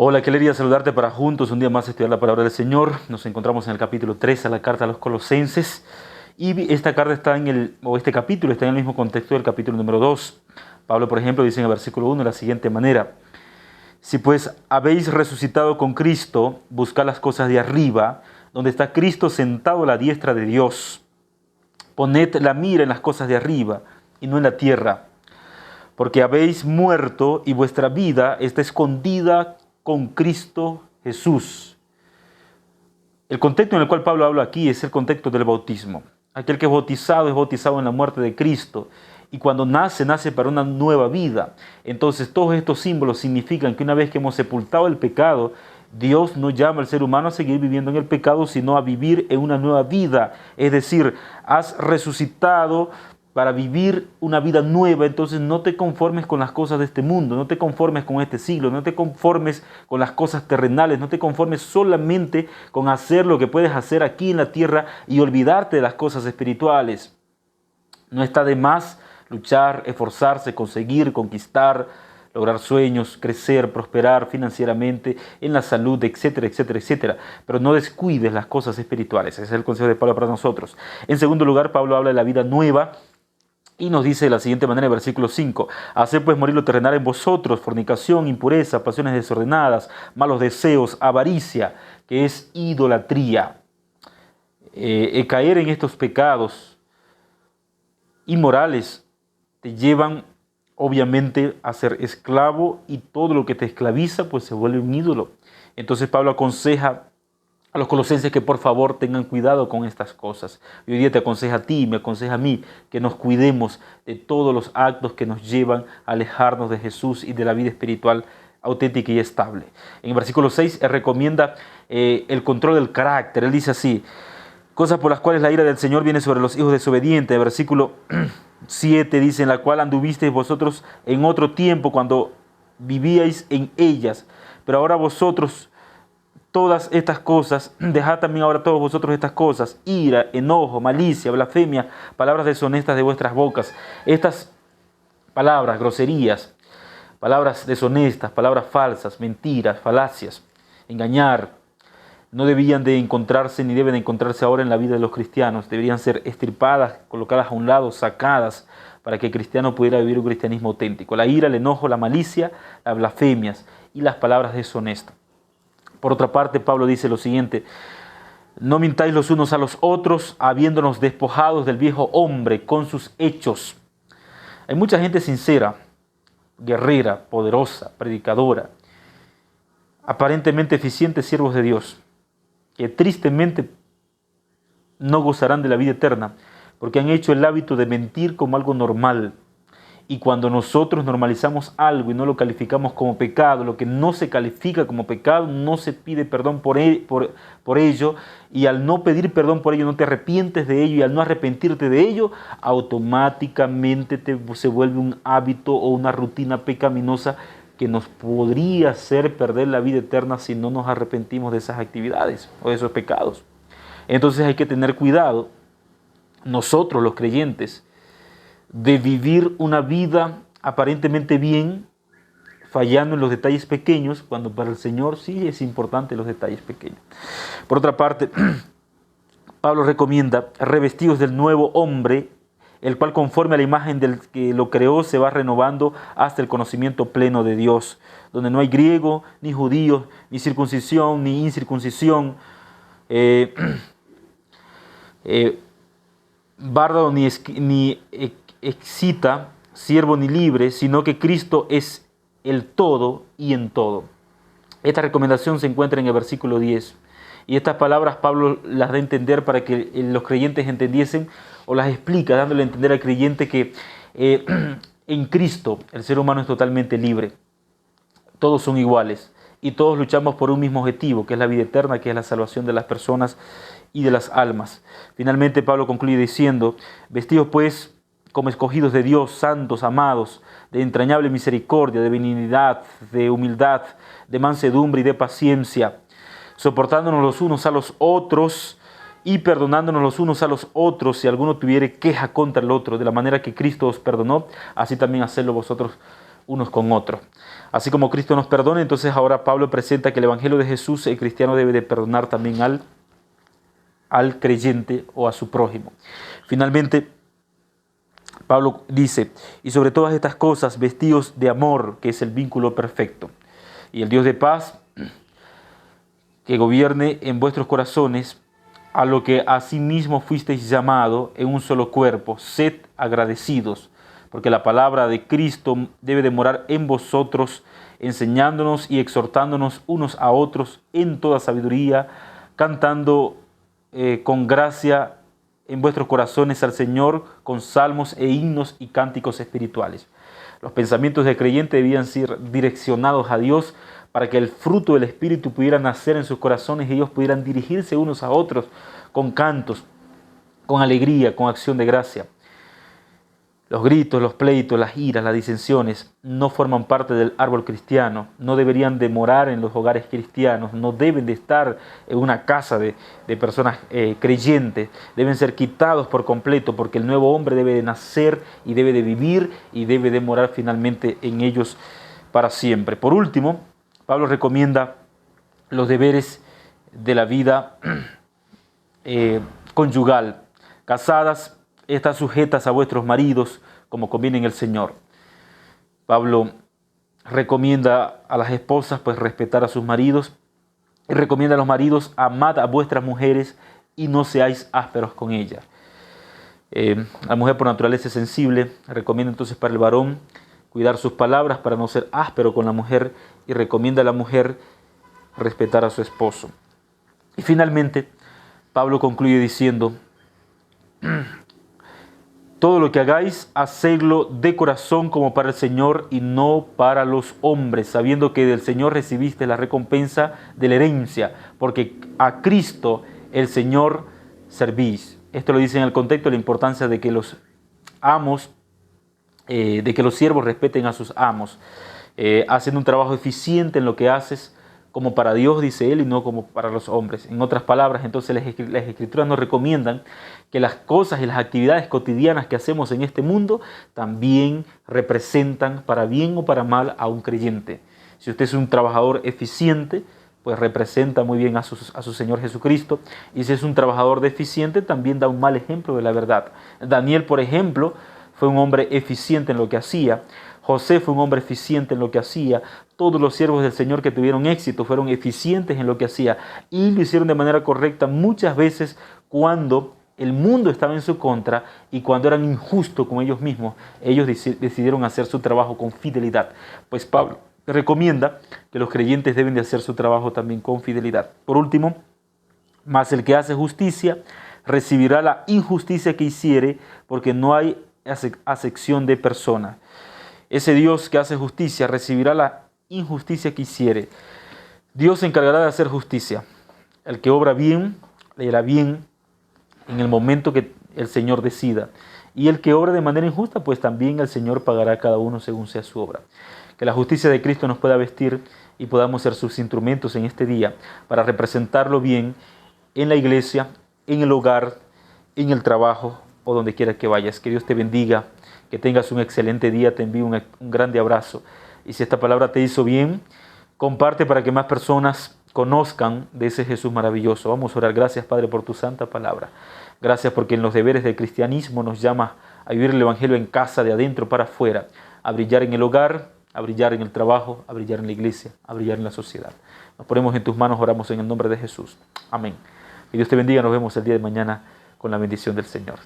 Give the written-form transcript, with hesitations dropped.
Hola, qué alegría saludarte para juntos un día más estudiar la palabra del Señor. Nos encontramos en el capítulo 3 a la carta a los Colosenses y esta carta está este capítulo está en el mismo contexto del capítulo número 2. Pablo, por ejemplo, dice en el versículo 1 de la siguiente manera: Si pues habéis resucitado con Cristo, buscad las cosas de arriba, donde está Cristo sentado a la diestra de Dios. Poned la mira en las cosas de arriba y no en la tierra, porque habéis muerto y vuestra vida está escondida con Cristo Jesús. El contexto en el cual Pablo habla aquí es el contexto del bautismo. Aquel que es bautizado en la muerte de Cristo. Y cuando nace para una nueva vida. Entonces todos estos símbolos significan que una vez que hemos sepultado el pecado, Dios no llama al ser humano a seguir viviendo en el pecado, sino a vivir en una nueva vida. Es decir, has resucitado para vivir una vida nueva. Entonces no te conformes con las cosas de este mundo, no te conformes con este siglo, no te conformes con las cosas terrenales, no te conformes solamente con hacer lo que puedes hacer aquí en la tierra y olvidarte de las cosas espirituales. No está de más luchar, esforzarse, conseguir, conquistar, lograr sueños, crecer, prosperar financieramente, en la salud, etcétera, etcétera, etcétera. Pero no descuides las cosas espirituales. Ese es el consejo de Pablo para nosotros. En segundo lugar, Pablo habla de la vida nueva y nos dice de la siguiente manera en versículo 5: Haced pues morir lo terrenal en vosotros, fornicación, impureza, pasiones desordenadas, malos deseos, avaricia, que es idolatría. Caer en estos pecados inmorales te llevan obviamente a ser esclavo, y todo lo que te esclaviza pues se vuelve un ídolo. Entonces Pablo aconseja a los colosenses que por favor tengan cuidado con estas cosas. Y hoy día te aconseja a ti, me aconseja a mí, que nos cuidemos de todos los actos que nos llevan a alejarnos de Jesús y de la vida espiritual auténtica y estable. En el versículo 6 él recomienda el control del carácter. Él dice así: cosas por las cuales la ira del Señor viene sobre los hijos desobedientes. El versículo 7 dice: en la cual anduvisteis vosotros en otro tiempo cuando vivíais en ellas, pero ahora vosotros todas estas cosas, dejad también ahora todos vosotros estas cosas: ira, enojo, malicia, blasfemia, palabras deshonestas de vuestras bocas. Estas palabras, groserías, palabras deshonestas, palabras falsas, mentiras, falacias, engañar, no debían de encontrarse ni deben de encontrarse ahora en la vida de los cristianos. Deberían ser extirpadas, colocadas a un lado, sacadas, para que el cristiano pudiera vivir un cristianismo auténtico. La ira, el enojo, la malicia, las blasfemias y las palabras deshonestas. Por otra parte, Pablo dice lo siguiente: no mintáis los unos a los otros, habiéndonos despojados del viejo hombre con sus hechos. Hay mucha gente sincera, guerrera, poderosa, predicadora, aparentemente eficientes siervos de Dios, que tristemente no gozarán de la vida eterna, porque han hecho el hábito de mentir como algo normal. Y cuando nosotros normalizamos algo y no lo calificamos como pecado, lo que no se califica como pecado, no se pide perdón por ello, y al no pedir perdón por ello, no te arrepientes de ello, y al no arrepentirte de ello, automáticamente se vuelve un hábito o una rutina pecaminosa que nos podría hacer perder la vida eterna si no nos arrepentimos de esas actividades o de esos pecados. Entonces hay que tener cuidado, nosotros los creyentes, de vivir una vida aparentemente bien, fallando en los detalles pequeños, cuando para el Señor sí es importante los detalles pequeños. Por otra parte, Pablo recomienda: revestidos del nuevo hombre, el cual conforme a la imagen del que lo creó se va renovando hasta el conocimiento pleno de Dios, donde no hay griego, ni judío, ni circuncisión, ni incircuncisión, bárbaro ni excita, siervo ni libre, sino que Cristo es el todo y en todo. Esta recomendación se encuentra en el versículo 10. Y estas palabras Pablo las da a entender para que los creyentes entendiesen, o las explica dándole a entender al creyente que en Cristo el ser humano es totalmente libre. Todos son iguales y todos luchamos por un mismo objetivo, que es la vida eterna, que es la salvación de las personas y de las almas. Finalmente Pablo concluye diciendo: vestidos pues como escogidos de Dios, santos, amados, de entrañable misericordia, de benignidad, de humildad, de mansedumbre y de paciencia, soportándonos los unos a los otros y perdonándonos los unos a los otros si alguno tuviere queja contra el otro, de la manera que Cristo os perdonó, así también hacedlo vosotros unos con otros. Así como Cristo nos perdona, entonces ahora Pablo presenta que el Evangelio de Jesús, el cristiano debe de perdonar también al creyente o a su prójimo. Finalmente, Pablo dice, y sobre todas estas cosas, vestidos de amor, que es el vínculo perfecto. Y el Dios de paz, que gobierne en vuestros corazones, a lo que asimismo fuisteis llamado en un solo cuerpo, sed agradecidos, porque la palabra de Cristo debe de morar en vosotros, enseñándonos y exhortándonos unos a otros en toda sabiduría, cantando con gracia en vuestros corazones al Señor con salmos e himnos y cánticos espirituales. Los pensamientos del creyente debían ser direccionados a Dios para que el fruto del Espíritu pudiera nacer en sus corazones y ellos pudieran dirigirse unos a otros con cantos, con alegría, con acción de gracia. Los gritos, los pleitos, las iras, las disensiones no forman parte del árbol cristiano, no deberían de morar en los hogares cristianos, no deben de estar en una casa de personas creyentes, deben ser quitados por completo porque el nuevo hombre debe de nacer y debe de vivir y debe de morar finalmente en ellos para siempre. Por último, Pablo recomienda los deberes de la vida conyugal. Casadas, están sujetas a vuestros maridos como conviene en el Señor. Pablo recomienda a las esposas pues respetar a sus maridos y recomienda a los maridos amad a vuestras mujeres y no seáis ásperos con ellas. La mujer por naturaleza es sensible, recomienda entonces para el varón cuidar sus palabras para no ser áspero con la mujer y recomienda a la mujer respetar a su esposo. Y finalmente, Pablo concluye diciendo, todo lo que hagáis, hacedlo de corazón como para el Señor y no para los hombres, sabiendo que del Señor recibiste la recompensa de la herencia, porque a Cristo el Señor servís. Esto lo dice en el contexto de la importancia de que los amos, de que los siervos respeten a sus amos, haciendo un trabajo eficiente en lo que haces, como para Dios, dice él, y no como para los hombres. En otras palabras, entonces las Escrituras nos recomiendan que las cosas y las actividades cotidianas que hacemos en este mundo también representan para bien o para mal a un creyente. Si usted es un trabajador eficiente, pues representa muy bien a su Señor Jesucristo. Y si es un trabajador deficiente, también da un mal ejemplo de la verdad. Daniel, por ejemplo, fue un hombre eficiente en lo que hacía. José fue un hombre eficiente en lo que hacía. Todos los siervos del Señor que tuvieron éxito fueron eficientes en lo que hacía y lo hicieron de manera correcta muchas veces cuando el mundo estaba en su contra y cuando eran injustos con ellos mismos. Ellos decidieron hacer su trabajo con fidelidad. Pues Pablo recomienda que los creyentes deben de hacer su trabajo también con fidelidad. Por último, mas el que hace justicia recibirá la injusticia que hiciere, porque no hay acepción de persona. Ese Dios que hace justicia recibirá la injusticia que hiciere. Dios se encargará de hacer justicia. El que obra bien, le irá bien en el momento que el Señor decida. Y el que obra de manera injusta, pues también el Señor pagará a cada uno según sea su obra. Que la justicia de Cristo nos pueda vestir y podamos ser sus instrumentos en este día para representarlo bien en la iglesia, en el hogar, en el trabajo o donde quiera que vayas. Que Dios te bendiga, que tengas un excelente día. Te envío un grande abrazo. Y si esta palabra te hizo bien, comparte para que más personas conozcan de ese Jesús maravilloso. Vamos a orar. Gracias, Padre, por tu santa palabra. Gracias porque en los deberes del cristianismo nos llama a vivir el Evangelio en casa, de adentro para afuera, a brillar en el hogar, a brillar en el trabajo, a brillar en la iglesia, a brillar en la sociedad. Nos ponemos en tus manos, oramos en el nombre de Jesús. Amén. Que Dios te bendiga. Nos vemos el día de mañana con la bendición del Señor.